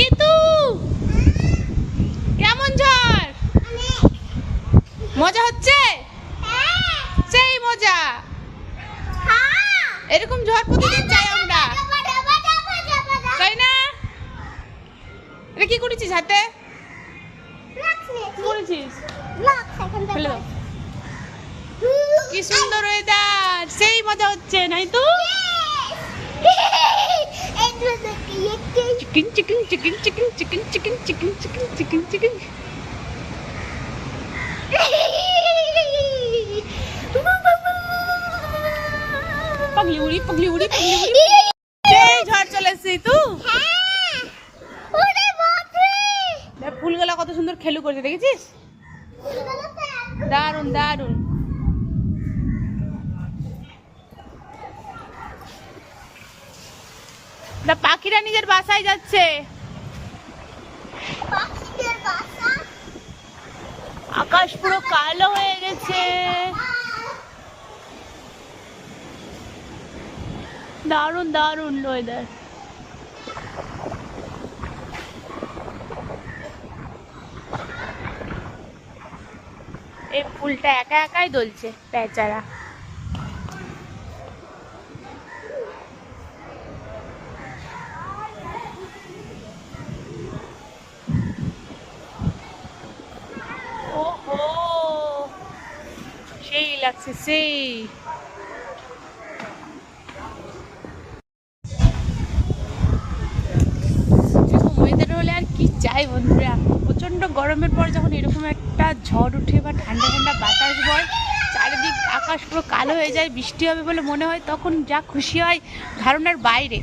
ঋতু কেমন ঝড়? মজা হচ্ছে? সেই মজা। এরকম ঝড় প্রতিদিন চাই আমরা, তাই না? এটা কি করেছিস হাতে? কি করেছিস? ফেলে দাও। কি সুন্দর ওয়েদার, সেই মজা হচ্ছে নাই তো? Chicken chicken chicken chicken chicken chicken chicken chicken chicken chicken. পাগলি উড়ি পাগলি উড়ি পাগলি উড়ি। সেই ঝড় চলে এসেছি তুই। দেখ ফুলগুলা কত সুন্দর খেলু করছে, দেখেছিস? দারুন দারুন। পাখিরা নিজের বাসায় যাচ্ছে। আকাশ পুরো কালো হয়ে গেছে। দারুন দারুন ওয়েদার। এই ফুলটা একা একাই দোলছে বেচারা। ওহো সেই লাগছে সেই। ওয়েদার হলে আর কি চাই বন্ধুরা। প্রচন্ড গরমের পর যখন এরকম একটা ঝড় উঠে বা ঠান্ডা ঠান্ডা বাতাস বয়, চারিদিক আকাশ পুরো কালো হয়ে যায়, বৃষ্টি হবে বলে মনে হয়, তখন যা খুশি হয় ধারণার বাইরে।